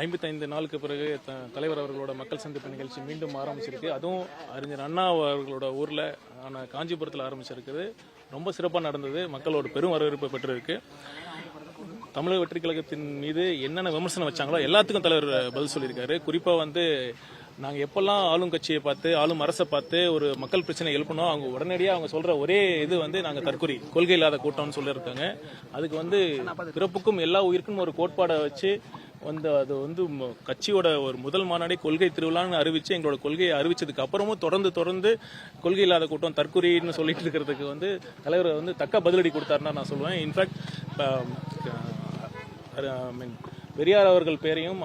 55 நாளுக்கு பிறகு தலைவர் அவர்களோட மக்கள் சந்திப்பு நிகழ்ச்சி மீண்டும் ஆரம்பிச்சிருக்கு. அதுவும் அறிஞர் அண்ணா அவர்களோட ஊரில் காஞ்சிபுரத்தில் ஆரம்பிச்சிருக்குது. ரொம்ப சிறப்பாக நடந்தது. மக்களோட பெரும் வரவேற்பு பெற்றிருக்கு. தமிழக வெற்றி கழகத்தின் மீது என்னென்ன விமர்சனம் வச்சாங்களோ எல்லாத்துக்கும் தலைவர் பதில் சொல்லியிருக்காரு. குறிப்பாக நாங்கள் எப்பெல்லாம் ஆளும் கட்சியை பார்த்து ஆளும் அரசை பார்த்து ஒரு மக்கள் பிரச்சனை எழுப்பணும், அவங்க உடனடியாக அவங்க சொல்கிற ஒரே இது நாங்கள் தற்கொலை கொள்கை இல்லாத கூட்டம்னு சொல்லியிருக்காங்க. அதுக்கு பிறப்புக்கும் எல்லா உயிருக்கும் ஒரு கோட்பாடை வச்சு அது கட்சியோட ஒரு முதல் மாநாடே கொள்கை திருவிழான்னு அறிவிச்சு எங்களோட கொள்கையை அறிவிச்சதுக்கு அப்புறமும் தொடர்ந்து கொள்கை இல்லாத கூட்டம் தற்கொலைன்னு சொல்லிட்டு இருக்கிறதுக்கு தலைவர் தக்க பதிலடி கொடுத்தாருன்னா நான் சொல்லுவேன். இன்ஃபேக்ட் பெரியார் அவர்கள் பெயரையும்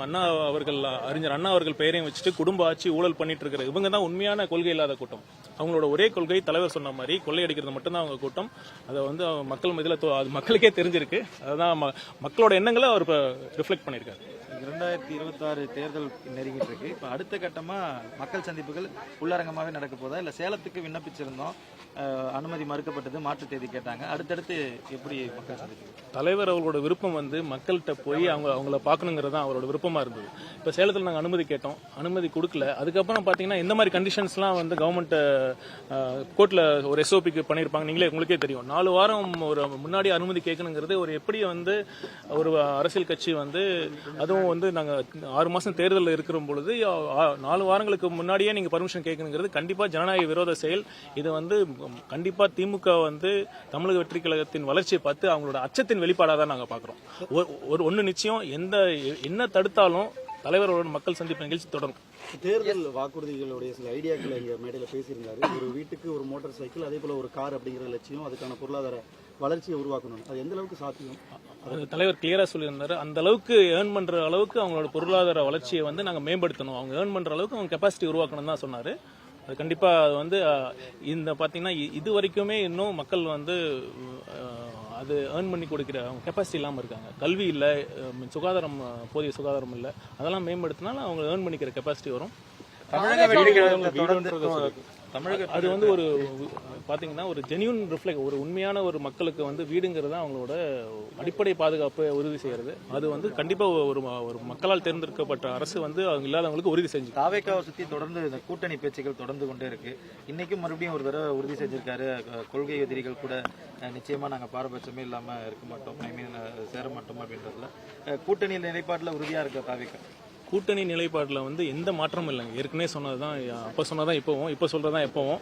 அறிஞர் அண்ணா அவர்கள் பெயரையும் வச்சுட்டு குடும்ப ஆட்சி ஊழல் பண்ணிட்டு இருக்கிற இவங்க தான் உண்மையான கொள்கை இல்லாத கூட்டம். அவங்களோட ஒரே கொள்கை தலைவர் சொன்ன மாதிரி கொள்ளையடிக்கிறது மட்டும்தான் அவங்க கூட்டம். அதை மக்கள் மத்தியில் அது மக்களுக்கே தெரிஞ்சிருக்கு. அதுதான் மக்களோட எண்ணங்களை அவர் ரிஃப்ளெக்ட் பண்ணியிருக்காரு. 2026 தேர்தல் நெருங்கிட்டு இருக்கு. இப்போ அடுத்த கட்டமா மக்கள் சந்திப்புகள் உள்ளரங்கமாகவே நடக்க போதா, இல்ல சேலத்துக்கு விண்ணப்பிச்சிருந்தோம், அனுமதி மறுக்கப்பட்டது, மாற்று தேதி கேட்டாங்க, அடுத்தடுத்து எப்படி மக்கள் சந்திப்பு? தலைவர் அவர்களோட விருப்பம் மக்கள்கிட்ட போய் அவங்கள பார்க்கணுங்கிறது தான் அவரோட விருப்பமா இருந்தது. இப்போ சேலத்தில் நாங்கள் அனுமதி கேட்டோம், அனுமதி கொடுக்கல. அதுக்கப்புறம் பார்த்தீங்கன்னா இந்த மாதிரி கண்டிஷன்ஸ்லாம் கவர்மெண்ட் கோர்ட்டில் ஒரு எஸ்ஓபிக்கு பண்ணியிருப்பாங்க. நீங்களே உங்களுக்கே தெரியும். 4 வாரம் ஒரு முன்னாடி அனுமதி கேட்கணுங்கிறது ஒரு எப்படி ஒரு அரசியல் கட்சி அதுவும் நாங்கள் 6 மாசம் தேர்தலில் இருக்கிற பொழுது 4 வாரங்களுக்கு முன்னாடியே நீங்க பர்மிஷன் கேட்கணுங்கிறது கண்டிப்பா ஜனநாயக விரோத செயல். இது கண்டிப்பா திமுக தமிழக வெற்றி கழகத்தின் வளர்ச்சியை பார்த்து அவங்களோட அச்சத்தின் வெளிப்பாடாக தான் நாங்கள் பார்க்குறோம். ஒன்று நிச்சயம், என்ன தடுத்தாலும் தலைவரோட மக்கள் சந்திப்பு நிகழ்ச்சி தொடரும். தேர்தல் வாக்குறுதிகளுடைய சில ஐடியாக்களை இங்க மேடையில் பேசியிருந்தாரு. ஒரு வீட்டுக்கு ஒரு மோட்டார் சைக்கிள், அதே போல ஒரு கார் அப்படிங்கிற லட்சியம், அதுக்கான பொருளாதார வளர்ச்சியை உருவாக்கணும். அது எந்த அளவுக்கு சாத்தியம்? தலைவர் கிளியரா சொல்லியிருந்தாரு. அந்த அளவுக்கு ஏர்ன் பண்ற அளவுக்கு அவங்களோட பொருளாதார வளர்ச்சியை நாங்கள் மேம்படுத்தணும், அவங்க ஏர்ன் பண்ற அளவுக்கு அவங்க கெப்பாசிட்டி உருவாக்கணும் தான் சொன்னாரு. அது கண்டிப்பா இந்த பாத்தீங்கன்னா இது வரைக்குமே இன்னும் மக்கள் அது ஏர்ன் பண்ணி கொடுக்கிற அவங்க கெப்பாசிட்டி இல்லாமல் இருக்காங்க. கல்வி இல்லை, சுகாதாரம் போதிய சுகாதாரம் இல்லை. அதெல்லாம் மேம்படுத்தினாலும் அவங்க ஏர்ன் பண்ணிக்கிற கெப்பாசிட்டி வரும். அது ஒரு பாத்தீங்கன்னா ஒரு ஜென்யூன் ரிஃப்ளெக்ட், ஒரு உண்மையான ஒரு மக்களுக்கு வீடுங்கிறது அவங்களோட அடிப்படை பாதுகாப்பை உறுதி செய்யறது. அது கண்டிப்பா ஒரு மக்களால் தேர்ந்தெடுக்கப்பட்ட அரசு அவங்க இல்லாதவங்களுக்கு உறுதி செஞ்சு. தாவேக்காவை சுத்தி தொடர்ந்து இந்த கூட்டணி பேச்சுக்கள் தொடர்ந்து கொண்டே இருக்கு. இன்னைக்கும் மறுபடியும் ஒரு தடவை உறுதி செஞ்சிருக்காரு, கொள்கை எதிரிகள் கூட நிச்சயமா நாங்க பாரபட்சமே இல்லாம இருக்க மாட்டோம், சேர மாட்டோம் அப்படின்றதுல கூட்டணி நிலைப்பாட்டுல உறுதியா இருக்க தாவேக்கா. கூட்டணி நிலைப்பாட்டில் எந்த மாற்றமும் இல்லைங்க. ஏற்கனவே சொன்னதுதான், அப்போ சொன்னதான் இப்போவும், இப்போ சொல்றதான் எப்பவும்.